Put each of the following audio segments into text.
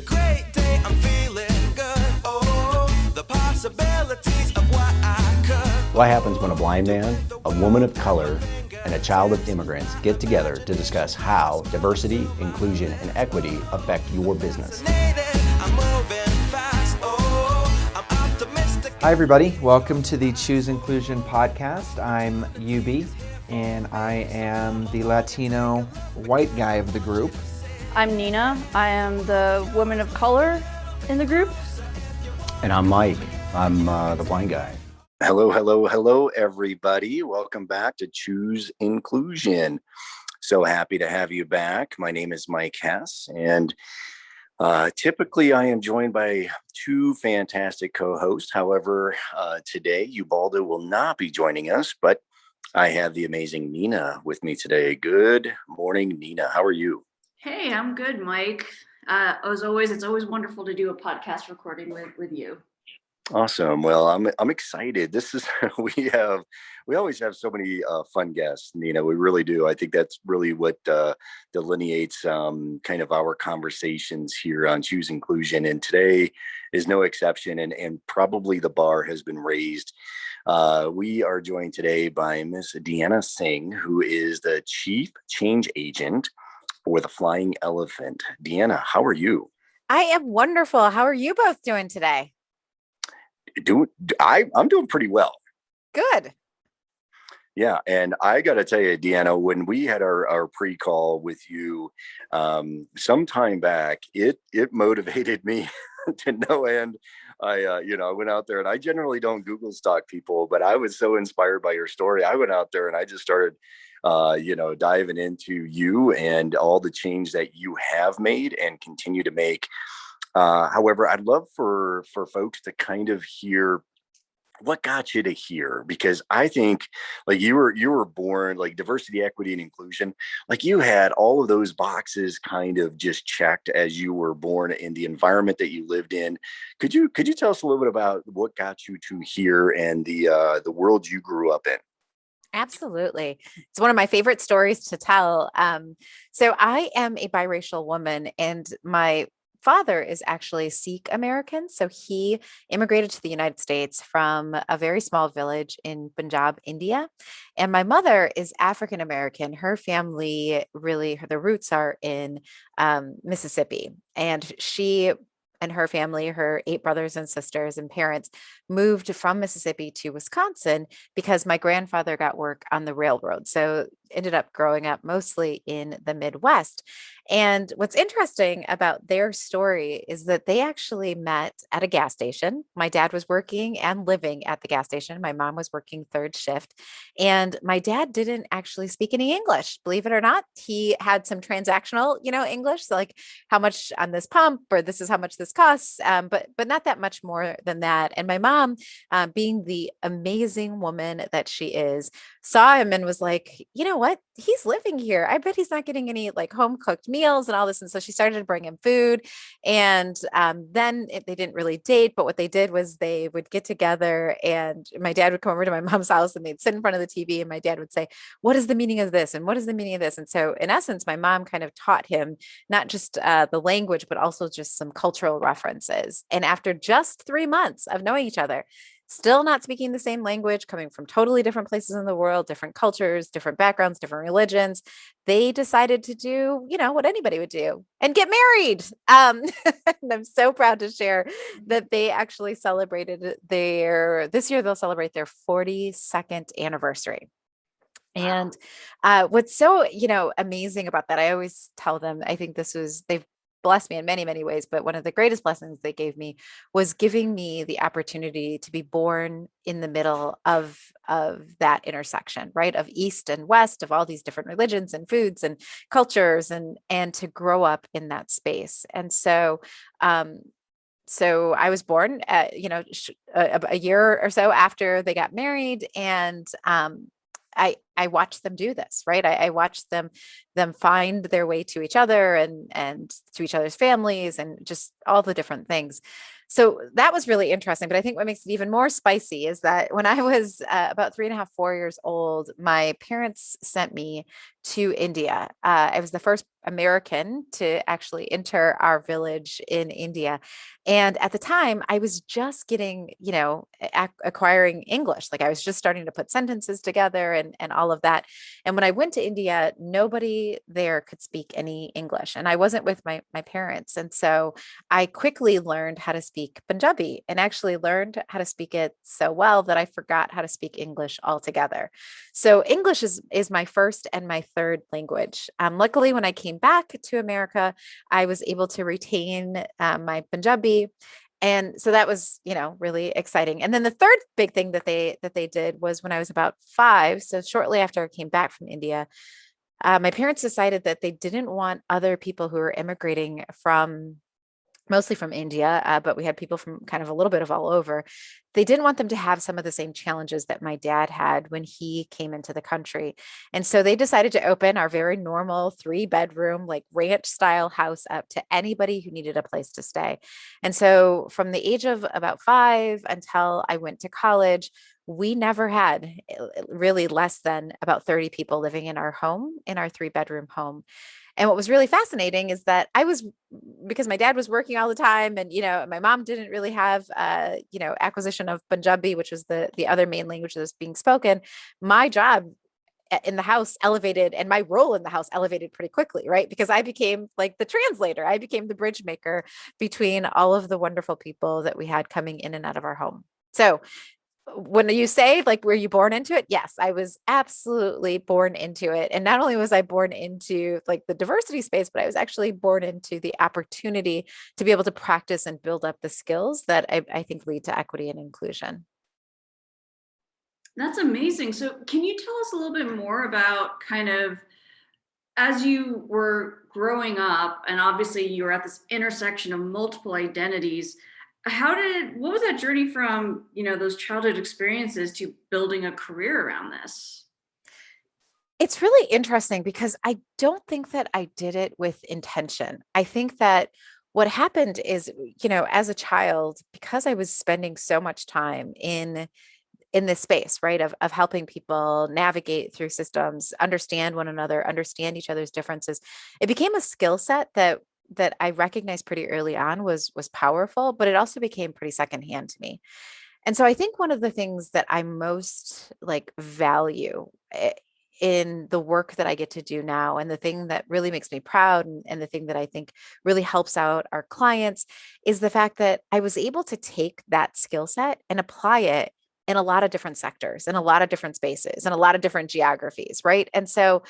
a great day, I'm feeling good. Oh, the possibilities of what I could. What happens when a blind man, a woman of color, and a child of immigrants get together to discuss how diversity, inclusion, and equity affect your business? Hi everybody, welcome to the Choose Inclusion podcast. I'm UB and I am the Latino white guy of the group. I'm Nina. I am the woman of color in the group. And I'm Mike. I'm the blind guy. Hello, everybody. Welcome back to Choose Inclusion. So happy to have you back. My name is Mike Hess, and typically I am joined by two fantastic co-hosts. However, today Ubaldo will not be joining us, but I have the amazing Nina with me today. Good morning, Nina. How are you? Hey, I'm good, Mike. As always, it's always wonderful to do a podcast recording with you. Awesome. Well, I'm excited. This is we always have so many fun guests, Nina. We really do. I think that's really what delineates kind of our conversations here on Choose Inclusion, and today is no exception. And probably the bar has been raised. We are joined today by Miss Deanna Singh, who is the Chief Change Agent for the Flying Elephant. Deanna, how are you? I am wonderful. How are you both doing today? I'm doing pretty well. Good. Yeah. And I got to tell you, Deanna, when we had our pre-call with you some time back, it motivated me to no end. I went out there, and I generally don't Google stalk people, but I was so inspired by your story. I went out there and I just started, diving into you and all the change that you have made and continue to make. However, I'd love for folks to kind of hear what got you to here, because I think like you were born like diversity, equity, and inclusion. Like you had all of those boxes kind of just checked as you were born in the environment that you lived in. Could you tell us a little bit about what got you to here and the world you grew up in? Absolutely. It's one of my favorite stories to tell. So I am a biracial woman, and my father is actually Sikh American. So he immigrated to the United States from a very small village in Punjab, India. And my mother is African American. Her family the roots are in Mississippi. And she and her family, her 8 brothers and sisters and parents, moved from Mississippi to Wisconsin because my grandfather got work on the railroad. So ended up growing up mostly in the Midwest. And what's interesting about their story is that they actually met at a gas station. My dad was working and living at the gas station. My mom was working third shift. And my dad didn't actually speak any English, believe it or not. He had some transactional, English, so like how much on this pump, or this is how much this costs, but not that much more than that. And my mom, being the amazing woman that she is, saw him and was like, you know what? He's living here. I bet he's not getting any like home cooked meals and all this. And so she started to bring him food. And they didn't really date, but what they did was they would get together, and my dad would come over to my mom's house and they'd sit in front of the TV, and my dad would say, what is the meaning of this? And what is the meaning of this? And so in essence, my mom kind of taught him not just the language, but also just some cultural references. And after just 3 months of knowing each other, still not speaking the same language, coming from totally different places in the world, different cultures, different backgrounds, different religions, they decided to do, what anybody would do, and get married. And I'm so proud to share that they actually celebrated this year they'll celebrate their 42nd anniversary. And what's so, amazing about that, I always tell them, I think they've blessed me in many, many ways, but one of the greatest blessings they gave me was giving me the opportunity to be born in the middle of that intersection, right? Of East and West, of all these different religions and foods and cultures, and to grow up in that space. And so I was born at, a year or so after they got married, and I watched them do this, right? I watched them find their way to each other and to each other's families, and just all the different things. So that was really interesting. But I think what makes it even more spicy is that when I was about 3.5, 4 years old, my parents sent me to India. I was the first American to actually enter our village in India. And at the time, I was just getting, acquiring English. Like I was just starting to put sentences together and all of that. And when I went to India, nobody there could speak any English. And I wasn't with my parents. And so I quickly learned how to speak Punjabi and actually learned how to speak it so well that I forgot how to speak English altogether. So English is my first and my third language. Luckily, when I came back to America, I was able to retain my Punjabi. And so that was, really exciting. And then the third big thing that they did was when I was about 5. So shortly after I came back from India, my parents decided that they didn't want other people who were immigrating mostly from India, but we had people from kind of a little bit of all over. They didn't want them to have some of the same challenges that my dad had when he came into the country. And so they decided to open our very normal 3-bedroom, like ranch style house up to anybody who needed a place to stay. And so from the age of about 5 until I went to college, we never had really less than about 30 people living in our home, in our 3-bedroom home. And what was really fascinating is that because my dad was working all the time and, my mom didn't really have, acquisition of Punjabi, which was the other main language that was being spoken. My job in the house elevated and my role in the house elevated pretty quickly, right? Because I became like the translator. I became the bridge maker between all of the wonderful people that we had coming in and out of our home. So when you say like, were you born into it? Yes, I was absolutely born into it. And not only was I born into like the diversity space, but I was actually born into the opportunity to be able to practice and build up the skills that I think lead to equity and inclusion. That's amazing. So can you tell us a little bit more about kind of as you were growing up, and obviously you were at this intersection of multiple identities, what was that journey from, those childhood experiences to building a career around this? It's really interesting because I don't think that I did it with intention. I think that what happened is, as a child, because I was spending so much time in this space, right, of helping people navigate through systems, understand one another, understand each other's differences, it became a skill set that I recognized pretty early on was powerful, but it also became pretty secondhand to me. And so I think one of the things that I most like value in the work that I get to do now, and the thing that really makes me proud, and the thing that I think really helps out our clients, is the fact that I was able to take that skill set and apply it in a lot of different sectors, in a lot of different spaces, in a lot of different geographies, right? And so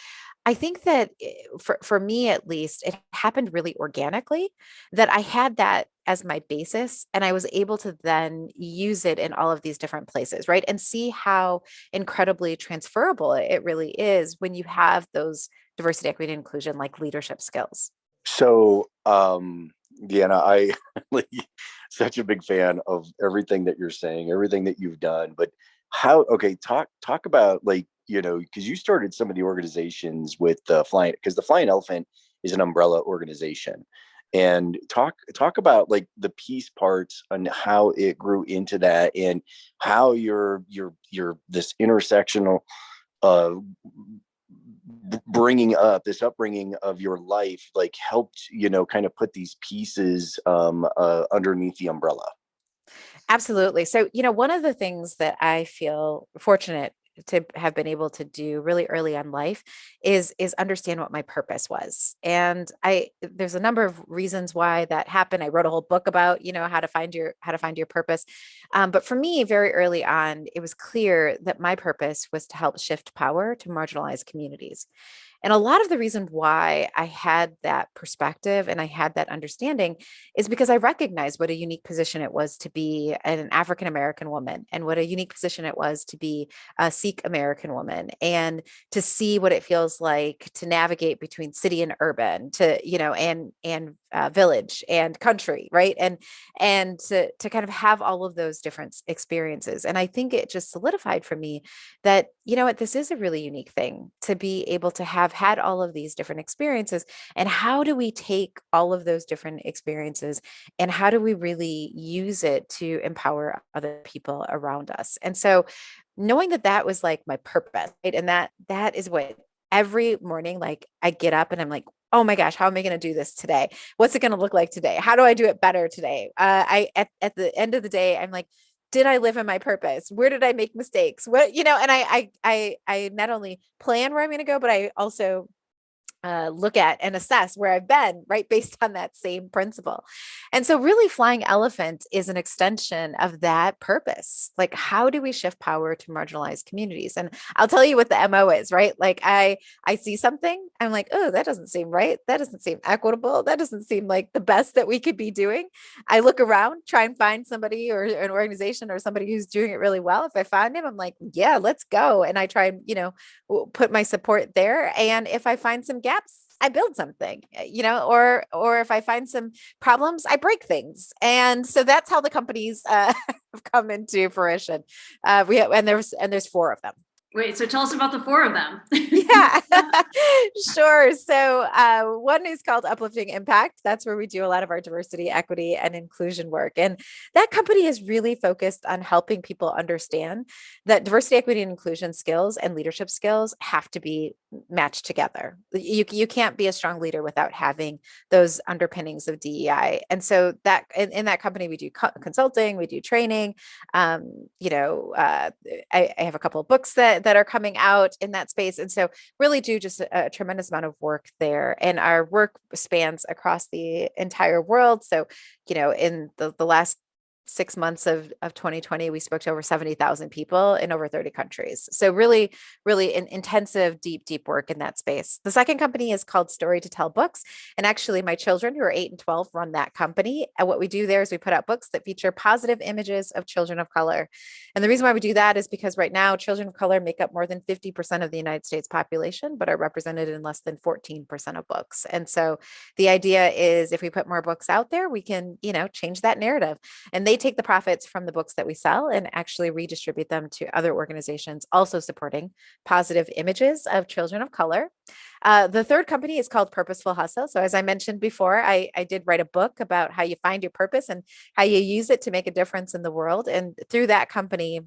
I think that for me, at least, it happened really organically, that I had that as my basis and I was able to then use it in all of these different places, right? And see how incredibly transferable it really is when you have those diversity, equity, and inclusion, like leadership skills. So, Deanna, I like such a big fan of everything that you're saying, everything that you've done. But talk about like, because you started some of the organizations with the Flying Elephant is an umbrella organization, and talk about like the piece parts and how it grew into that, and how your this intersectional uh upbringing of your life like helped kind of put these pieces underneath the umbrella. Absolutely. So, one of the things that I feel fortunate to have been able to do really early on life is understand what my purpose was. And there's a number of reasons why that happened. I wrote a whole book about, how to find your purpose. But for me, very early on, it was clear that my purpose was to help shift power to marginalized communities. And a lot of the reason why I had that perspective and I had that understanding is because I recognized what a unique position it was to be an African American woman, and what a unique position it was to be a Sikh American woman, and to see what it feels like to navigate between city and urban, to and village and country, right? And to kind of have all of those different experiences. And I think it just solidified for me that, what, this is a really unique thing to be able to have have had all of these different experiences. And how do we take all of those different experiences and how do we really use it to empower other people around us? And so knowing that that was like my purpose, right? And that is what every morning, like I get up and I'm like, oh my gosh, how am I going to do this today? What's it going to look like today? How do I do it better today? At the end of the day, I'm like, did I live in my purpose? Where did I make mistakes? What, and I not only plan where I'm going to go, but I also look at and assess where I've been, right? Based on that same principle. And so really Flying Elephant is an extension of that purpose. Like, how do we shift power to marginalized communities? And I'll tell you what the MO is, right? Like I see something, I'm like, oh, that doesn't seem right. That doesn't seem equitable. That doesn't seem like the best that we could be doing. I look around, try and find somebody or an organization or somebody who's doing it really well. If I find him, I'm like, yeah, let's go. And I try and, put my support there. And if I find some gaps, I build something, or if I find some problems, I break things. And so that's how the companies have come into fruition. There's 4 of them. Wait, so tell us about the 4 of them. Yeah, sure. So one is called Uplifting Impact. That's where we do a lot of our diversity, equity, and inclusion work. And that company is really focused on helping people understand that diversity, equity, and inclusion skills and leadership skills have to be matched together. You can't be a strong leader without having those underpinnings of DEI. And so that in that company, we do consulting, we do training. I have a couple of books that are coming out in that space. And so really do just a tremendous amount of work there. And our work spans across the entire world. So, in the last 6 months of 2020, we spoke to over 70,000 people in over 30 countries. So really, really intensive, deep work in that space. The second company is called Story to Tell Books. And actually my children who are 8 and 12 run that company. And what we do there is we put out books that feature positive images of children of color. And the reason why we do that is because right now children of color make up more than 50% of the United States population, but are represented in less than 14% of books. And so the idea is if we put more books out there, we can, change that narrative. And they take the profits from the books that we sell and actually redistribute them to other organizations also supporting positive images of children of color. The third company is called Purposeful Hustle. So as I mentioned before, I did write a book about how you find your purpose and how you use it to make a difference in the world. And through that company,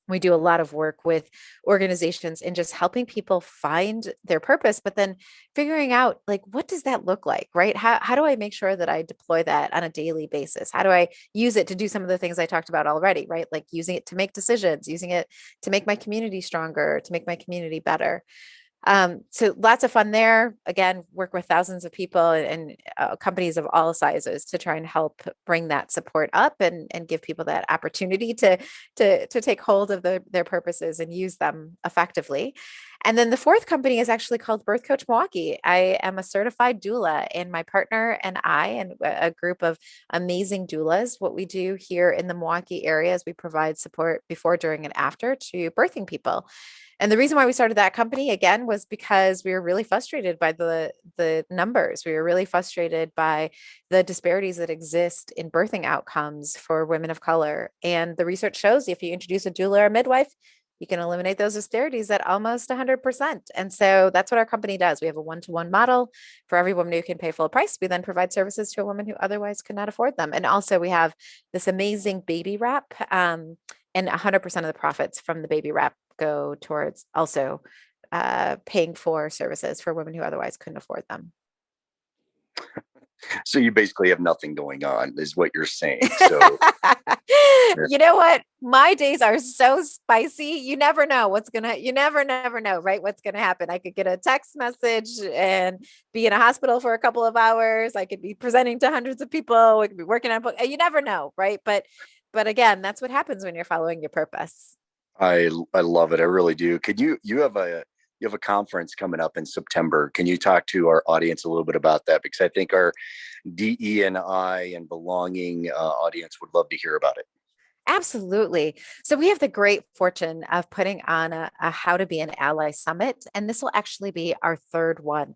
we do a lot of work with organizations and just helping people find their purpose, but then figuring out like, what does that look like, right? How do I make sure that I deploy that on a daily basis? How do I use it to do some of the things I talked about already, right? Like using it to make decisions, using it to make my community stronger, to make my community better. So lots of fun there. Again, work with thousands of people and companies of all sizes to try and help bring that support up and give people that opportunity to take hold of their purposes and use them effectively. And then the fourth company is actually called Birth Coach Milwaukee. I am a certified doula, and my partner and I, and a group of amazing doulas, what we do here in the Milwaukee area is we provide support before, during, and after to birthing people. And the reason why we started that company again was because we were really frustrated by the numbers. We were really frustrated by the disparities that exist in birthing outcomes for women of color. And the research shows if you introduce a doula or a midwife, you can eliminate those disparities at almost 100%. And so that's what our company does. We have a 1-to-1 model for every woman who can pay full price. We then provide services to a woman who otherwise could not afford them. And also we have this amazing baby wrap, and 100% of the profits from the baby wrap go towards also paying for services for women who otherwise couldn't afford them. So you basically have nothing going on is what you're saying. So you know what? My days are so spicy. You never know you never know, right? What's going to happen. I could get a text message and be in a hospital for a couple of hours. I could be presenting to hundreds of people. We could be working on a book. You never know, right? But again, that's what happens when you're following your purpose. I love it. I really do. Could you have a conference coming up in September. Can you talk to our audience a little bit about that? Because I think our DE&I and belonging audience would love to hear about it. Absolutely. So we have the great fortune of putting on a How to Be an Ally Summit, and this will actually be our third one.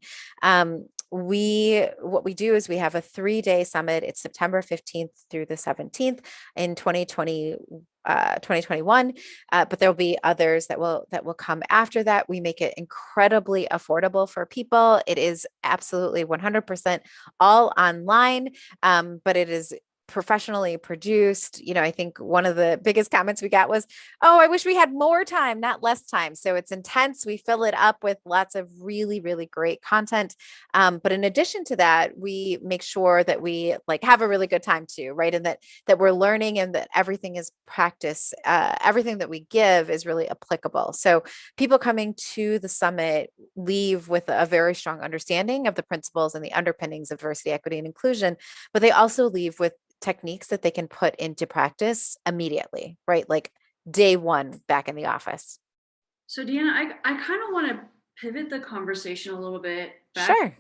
what we do is we have a 3-day summit. It's September 15th through the 17th in 2021. But there'll be others that will come after that. We make it incredibly affordable for people. It is absolutely 100% all online, but it is professionally produced. I think one of the biggest comments we got was, "Oh, I wish we had more time, not less time." So it's intense. We fill it up with lots of really, really great content. But in addition to that, we make sure that we have a really good time too, right? And that we're learning, and that everything is practice. Everything that we give is really applicable. So people coming to the summit leave with a very strong understanding of the principles and the underpinnings of diversity, equity, and inclusion, but they also leave with techniques that they can put into practice immediately, right? Like day one back in the office. So Deanna, I kind of want to pivot the conversation a little bit back Sure. to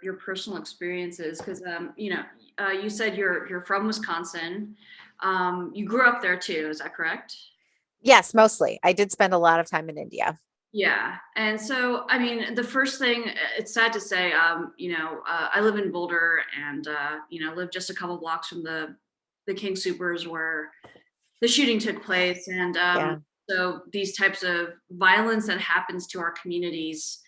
your personal experiences, because you said you're from Wisconsin. You grew up there too, is that correct? Yes, mostly. I did spend a lot of time in India. Yeah. And so, I mean, the first thing, it's sad to say, I live in Boulder, and, live just a couple blocks from the King Supers where the shooting took place. And Yeah. so these types of violence that happens to our communities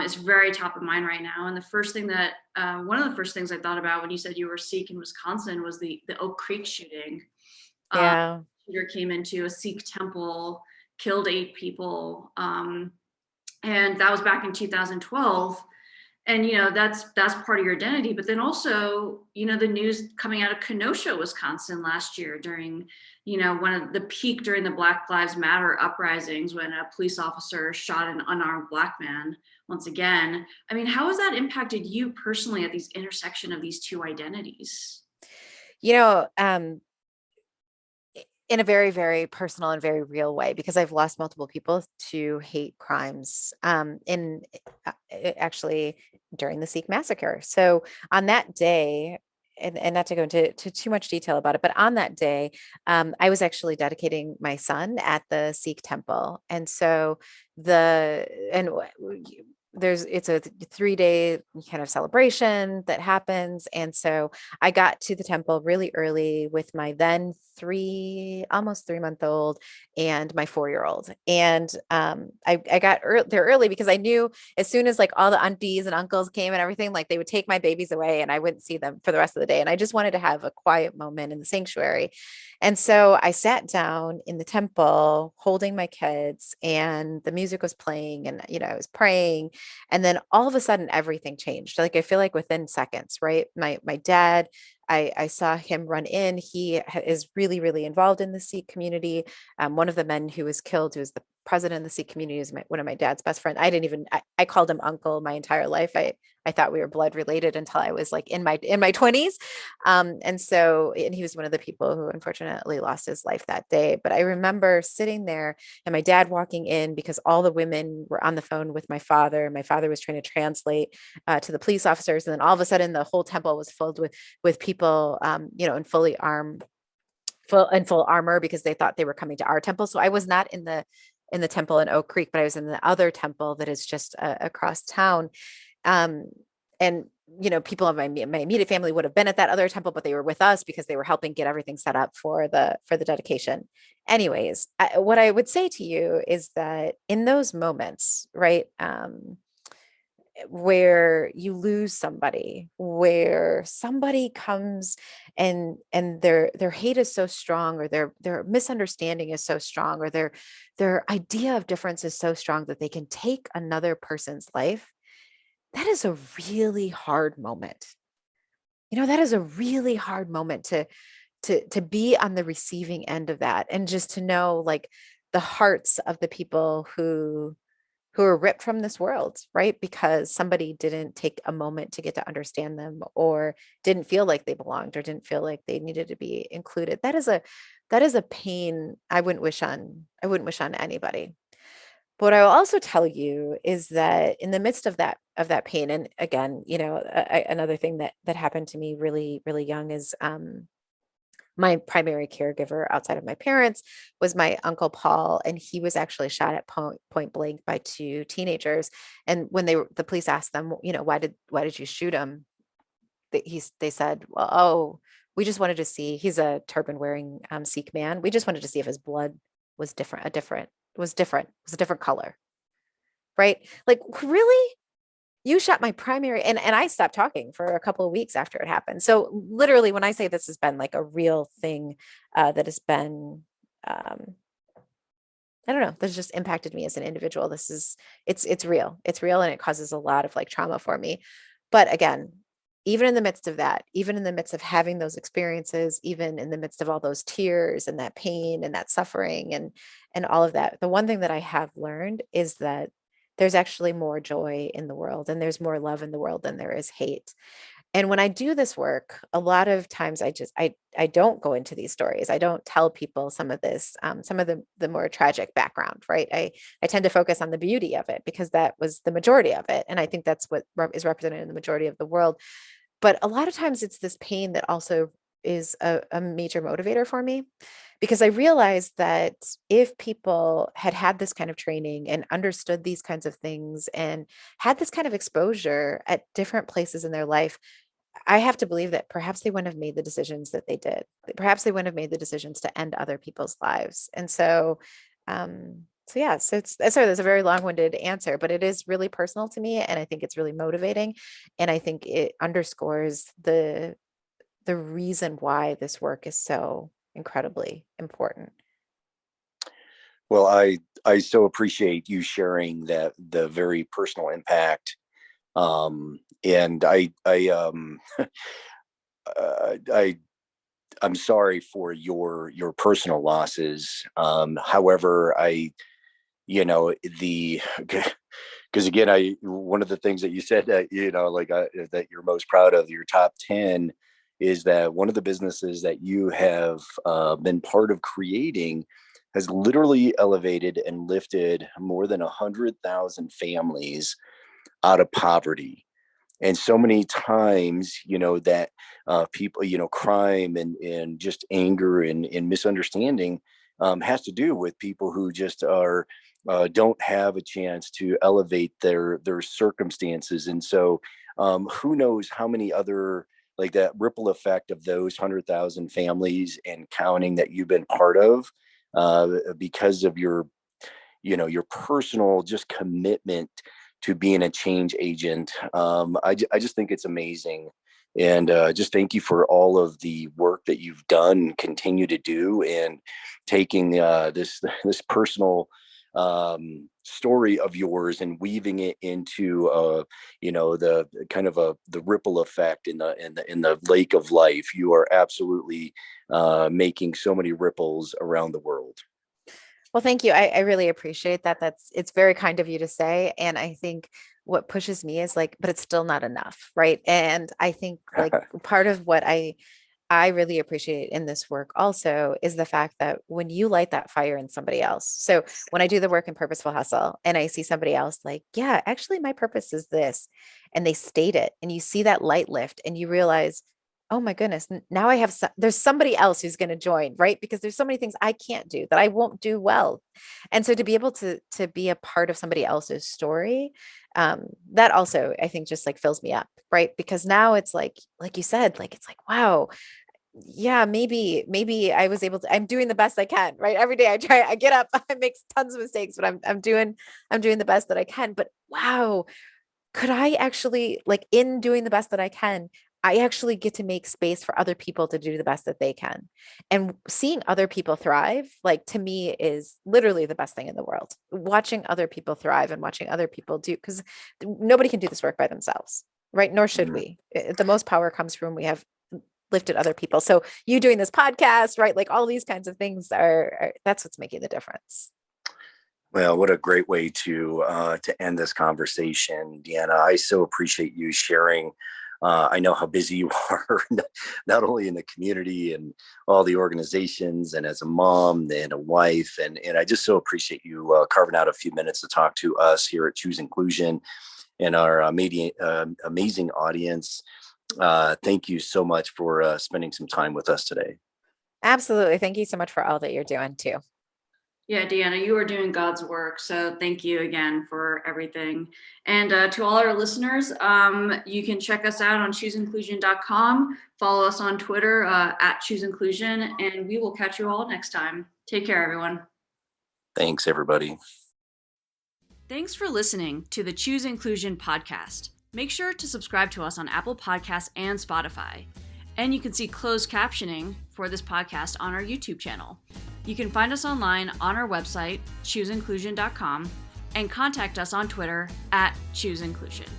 is very top of mind right now. And the first thing that, one of the first things I thought about when you said you were Sikh in Wisconsin was the Oak Creek shooting. Yeah. Shooter came into a Sikh temple, killed 8 people. And that was back in 2012. And, that's part of your identity. But then also, the news coming out of Kenosha, Wisconsin last year during, one of the peak during the Black Lives Matter uprisings, when a police officer shot an unarmed Black man once again. I mean, how has that impacted you personally at these intersection of these two identities? In a very, very personal and very real way, because I've lost multiple people to hate crimes actually during the Sikh massacre. So on that day, and not to go into too much detail about it, but on that day, I was actually dedicating my son at the Sikh temple. And so it's a 3-day kind of celebration that happens. And so I got to the temple really early with my then almost 3-month old and my 4-year-old. And I got there early because I knew as soon as all the aunties and uncles came and everything, they would take my babies away and I wouldn't see them for the rest of the day. And I just wanted to have a quiet moment in the sanctuary. And so I sat down in the temple holding my kids, and the music was playing, and I was praying. And then all of a sudden everything changed. I feel like within seconds, right? My dad, I saw him run in. He is really, really involved in the Sikh community. One of the men who was killed, who was the president of the Sikh community, is one of my dad's best friends. I called him uncle my entire life. I thought we were blood related until I was in my 20s. And he was one of the people who unfortunately lost his life that day. But I remember sitting there and my dad walking in because all the women were on the phone with my father. My father was trying to translate to the police officers. And then all of a sudden the whole temple was filled with people, in full armor, because they thought they were coming to our temple. So I was not in the temple in Oak Creek, but I was in the other temple that is just across town. And people of my immediate family would have been at that other temple, but they were with us because they were helping get everything set up for the dedication. Anyways, what I would say to you is that in those moments, right, where you lose somebody, where somebody comes and their hate is so strong, or their misunderstanding is so strong, or their idea of difference is so strong that they can take another person's life, that is a really hard moment. That is a really hard moment to be on the receiving end of that, and just to know the hearts of the people who are ripped from this world, right? Because somebody didn't take a moment to get to understand them, or didn't feel like they belonged, or didn't feel like they needed to be included. That is a pain I wouldn't wish on anybody. But what I will also tell you is that in the midst of that pain, and again, another thing that happened to me really, really young is My primary caregiver outside of my parents was my uncle Paul, and he was actually shot at point blank by two teenagers. And when the police asked them, why did you shoot him? They said, well, oh, we just wanted to see. He's a turban wearing Sikh man. We just wanted to see if his blood was was a different color, right? Like, really? You shot my primary, and I stopped talking for a couple of weeks after it happened. So literally, when I say this has been like a real thing that has been, I don't know, that's just impacted me as an individual. It's real. It's real, and it causes a lot of like trauma for me. But again, even in the midst of that, even in the midst of having those experiences, even in the midst of all those tears and that pain and that suffering and all of that, the one thing that I have learned is that there's actually more joy in the world, and there's more love in the world than there is hate. And when I do this work, a lot of times I don't go into these stories. I don't tell people some of this, some of the more tragic background, right? I tend to focus on the beauty of it because that was the majority of it. And I think that's what is represented in the majority of the world. But a lot of times it's this pain that also is a major motivator for me, because I realized that if people had had this kind of training and understood these kinds of things and had this kind of exposure at different places in their life, I have to believe that perhaps they wouldn't have made the decisions that they did. Perhaps they wouldn't have made the decisions to end other people's lives. And so yeah, so sorry, that's a very long-winded answer, but it is really personal to me, and I think it's really motivating, and I think it underscores the reason why this work is so incredibly important. Well, I so appreciate you sharing that, the very personal impact. And I I'm sorry for your personal losses. However, the because again, I one of the things that you said that that you're most proud of, your top 10, is that one of the businesses that you have been part of creating has literally elevated and lifted more than 100,000 families out of poverty. And so many times, that people, crime and just anger and misunderstanding has to do with people who just are don't have a chance to elevate their circumstances. And so who knows how many other, like, that ripple effect of those 100,000 families and counting that you've been part of, because of your personal just commitment to being a change agent. I just think it's amazing. And just thank you for all of the work that you've done, continue to do, and taking this personal story of yours and weaving it into the kind of the ripple effect in the lake of life. You are absolutely making so many ripples around the world. Well, thank you. I really appreciate that. It's very kind of you to say. And I think what pushes me is like, but it's still not enough, right? And I think like part of what I really appreciate in this work also is the fact that when you light that fire in somebody else. So when I do the work in Purposeful Hustle and I see somebody else like, yeah, actually my purpose is this, and they state it, and you see that light lift and you realize, oh my goodness, now I have, there's somebody else who's going to join, right? Because there's so many things I can't do that I won't do well. And so to be able to be a part of somebody else's story, that also I think just like fills me up, right? Because now it's like you said, like, it's like, wow, yeah, maybe I was able to, I'm doing the best I can, right? Every day I get up, I make tons of mistakes, but I'm doing the best that I can. But wow, could I actually, like, in doing the best that I can, I actually get to make space for other people to do the best that they can. And seeing other people thrive, like, to me is literally the best thing in the world. Watching other people thrive and watching other people do, because nobody can do this work by themselves, right? Nor should we. The most power comes from when we have lifted other people. So you doing this podcast, right? Like all these kinds of things are that's what's making the difference. Well, what a great way to end this conversation, Deanna. I so appreciate you sharing. I know how busy you are, not only in the community and all the organizations, and as a mom and a wife, and I just so appreciate you carving out a few minutes to talk to us here at Choose Inclusion and our amazing audience. Thank you so much for spending some time with us today. Absolutely. Thank you so much for all that you're doing too. Yeah, Deanna, you are doing God's work. So thank you again for everything. And to all our listeners, you can check us out on chooseinclusion.com. Follow us on Twitter at chooseinclusion, and we will catch you all next time. Take care, everyone. Thanks, everybody. Thanks for listening to the Choose Inclusion podcast. Make sure to subscribe to us on Apple Podcasts and Spotify. And you can see closed captioning for this podcast on our YouTube channel. You can find us online on our website, chooseinclusion.com, and contact us on Twitter at chooseinclusion.